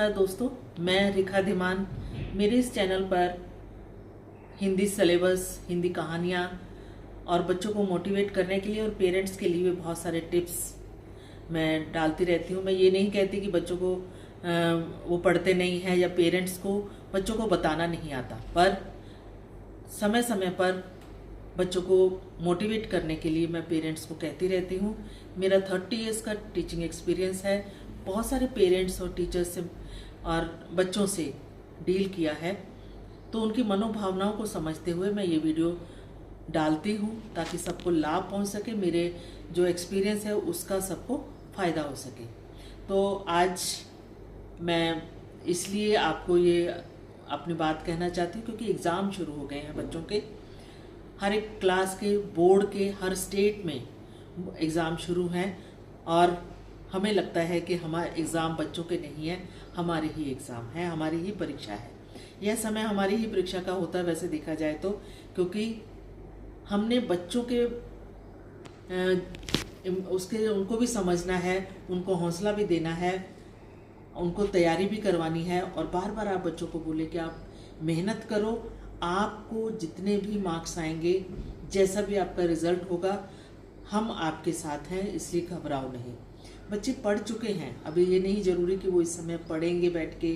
नमस्कार दोस्तों, मैं रेखा धीमान। मेरे इस चैनल पर हिंदी सिलेबस, हिंदी कहानियाँ और बच्चों को मोटिवेट करने के लिए और पेरेंट्स के लिए भी बहुत सारे टिप्स मैं डालती रहती हूँ। मैं ये नहीं कहती कि बच्चों को वो पढ़ते नहीं हैं या पेरेंट्स को बच्चों को बताना नहीं आता, पर समय समय पर बच्चों को मोटिवेट करने के लिए मैं पेरेंट्स को कहती रहती हूँ। मेरा 30 इयर्स का टीचिंग एक्सपीरियंस है। बहुत सारे पेरेंट्स और टीचर्स से और बच्चों से डील किया है, तो उनकी मनोभावनाओं को समझते हुए मैं ये वीडियो डालती हूँ ताकि सबको लाभ पहुँच सके। मेरे जो एक्सपीरियंस है उसका सबको फ़ायदा हो सके। तो आज मैं इसलिए आपको ये अपनी बात कहना चाहती हूँ क्योंकि एग्ज़ाम शुरू हो गए हैं बच्चों के। हर एक क्लास के, बोर्ड के, हर स्टेट में एग्ज़ाम शुरू हैं और हमें लगता है कि हमारा एग्ज़ाम बच्चों के नहीं है, हमारे ही एग्ज़ाम है, हमारी ही परीक्षा है। यह समय हमारी ही परीक्षा का होता है वैसे देखा जाए तो, क्योंकि हमने बच्चों के उनको भी समझना है, उनको हौसला भी देना है, उनको तैयारी भी करवानी है। और बार बार आप बच्चों को बोले कि आप मेहनत करो, आपको जितने भी मार्क्स आएंगे, जैसा भी आपका रिजल्ट होगा, हम आपके साथ हैं, इसलिए घबराओ नहीं। बच्चे पढ़ चुके हैं, अभी ये नहीं ज़रूरी कि वो इस समय पढ़ेंगे बैठ के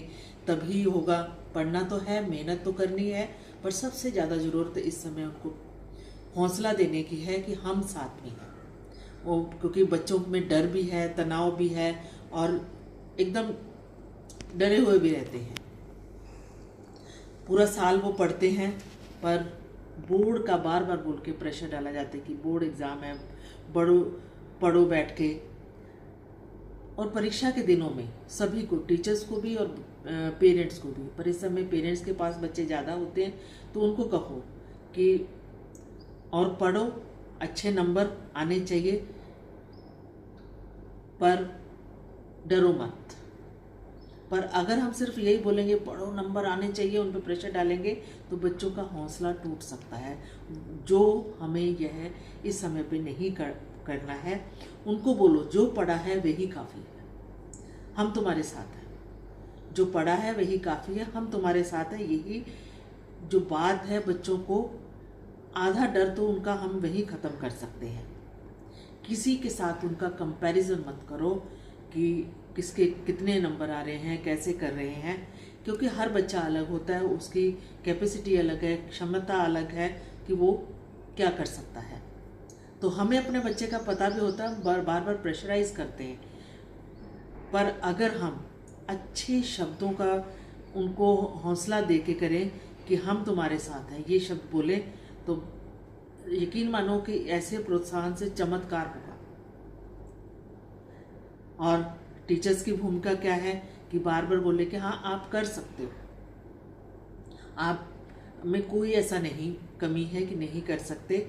तभी होगा। पढ़ना तो है, मेहनत तो करनी है, पर सबसे ज़्यादा ज़रूरत इस समय उनको हौसला देने की है कि हम साथ में हैं। वो क्योंकि बच्चों में डर भी है, तनाव भी है और एकदम डरे हुए भी रहते हैं। पूरा साल वो पढ़ते हैं, पर बोर्ड का बार बार बोल के प्रेशर डाला जाता है कि बोर्ड एग्ज़ाम है, पढ़ो बैठ के। और परीक्षा के दिनों में सभी को, टीचर्स को भी और पेरेंट्स को भी, पर इस समय पेरेंट्स के पास बच्चे ज़्यादा होते हैं, तो उनको कहो कि और पढ़ो, अच्छे नंबर आने चाहिए, पर डरो मत। पर अगर हम सिर्फ यही बोलेंगे पढ़ो, नंबर आने चाहिए, उन पर प्रेशर डालेंगे, तो बच्चों का हौसला टूट सकता है, जो हमें यह इस समय पे नहीं करना है। उनको बोलो जो पढ़ा है वही काफ़ी है, हम तुम्हारे साथ हैं। जो पढ़ा है वही काफ़ी है, हम तुम्हारे साथ हैं। यही जो बात है, बच्चों को आधा डर तो उनका हम वही ख़त्म कर सकते हैं। किसी के साथ उनका कंपैरिजन मत करो कि किसके कितने नंबर आ रहे हैं, कैसे कर रहे हैं, क्योंकि हर बच्चा अलग होता है, उसकी कैपेसिटी अलग है, क्षमता अलग है कि वो क्या कर सकता है। तो हमें अपने बच्चे का पता भी होता है, बार बार प्रेशराइज करते हैं, पर अगर हम अच्छे शब्दों का उनको हौसला दे के करें कि हम तुम्हारे साथ हैं, ये शब्द बोले, तो यकीन मानो कि ऐसे प्रोत्साहन से चमत्कार होगा। और टीचर्स की भूमिका क्या है कि बार बार बोले कि हाँ आप कर सकते हो, आप में कोई ऐसा नहीं कमी है कि नहीं कर सकते।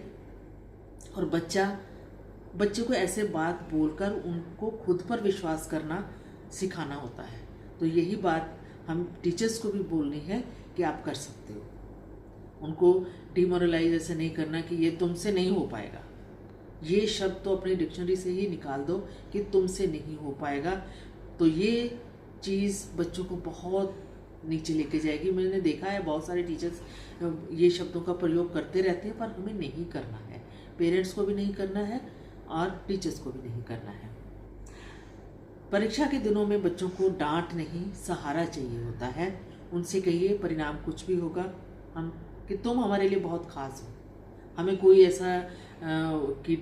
और बच्चे को ऐसे बात बोलकर उनको खुद पर विश्वास करना सिखाना होता है। तो यही बात हम टीचर्स को भी बोलनी है कि आप कर सकते हो। उनको डिमोरलाइज ऐसे नहीं करना कि ये तुमसे नहीं हो पाएगा। ये शब्द तो अपनी डिक्शनरी से ही निकाल दो कि तुमसे नहीं हो पाएगा। तो ये चीज़ बच्चों को बहुत नीचे लेके जाएगी। मैंने देखा है बहुत सारे टीचर्स ये शब्दों का प्रयोग करते रहते हैं, पर हमें नहीं करना है। पेरेंट्स को भी नहीं करना है और टीचर्स को भी नहीं करना है। परीक्षा के दिनों में बच्चों को डांट नहीं, सहारा चाहिए होता है। उनसे कहिए परिणाम कुछ भी होगा, हम कि तुम हमारे लिए बहुत ख़ास हो। हमें कोई ऐसा कि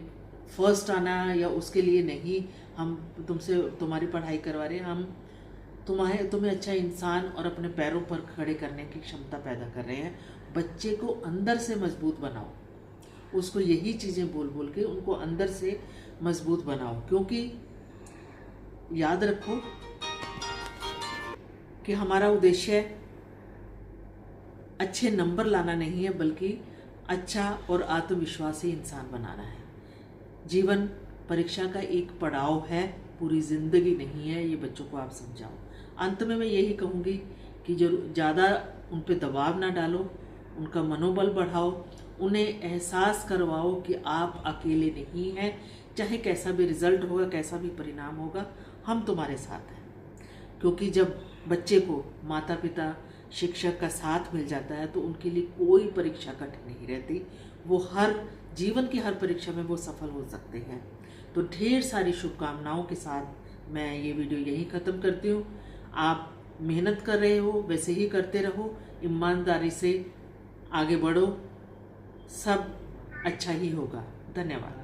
फर्स्ट आना या उसके लिए नहीं, हम तुमसे तुम्हारी पढ़ाई करवा रहे हैं, हम तुम्हें अच्छा इंसान और अपने पैरों पर खड़े करने की क्षमता पैदा कर रहे हैं। बच्चे को अंदर से मजबूत बनाओ, उसको यही चीज़ें बोल बोल के उनको अंदर से मजबूत बनाओ। क्योंकि याद रखो कि हमारा उद्देश्य अच्छे नंबर लाना नहीं है, बल्कि अच्छा और आत्मविश्वासी इंसान बनाना है। जीवन परीक्षा का एक पड़ाव है, पूरी ज़िंदगी नहीं है। ये बच्चों को आप समझाओ। अंत में मैं यही कहूँगी कि जो ज़्यादा उन पर दबाव ना डालो, उनका मनोबल बढ़ाओ, उन्हें एहसास करवाओ कि आप अकेले नहीं हैं। चाहे कैसा भी रिज़ल्ट होगा, कैसा भी परिणाम होगा, हम तुम्हारे साथ हैं। क्योंकि जब बच्चे को माता पिता शिक्षक का साथ मिल जाता है तो उनके लिए कोई परीक्षा कठिन नहीं रहती। वो हर जीवन की हर परीक्षा में वो सफल हो सकते हैं। तो ढेर सारी शुभकामनाओं के साथ मैं ये वीडियो यहीं ख़त्म करती हूँ। आप मेहनत कर रहे हो वैसे ही करते रहो, ईमानदारी से आगे बढ़ो, सब अच्छा ही होगा। धन्यवाद।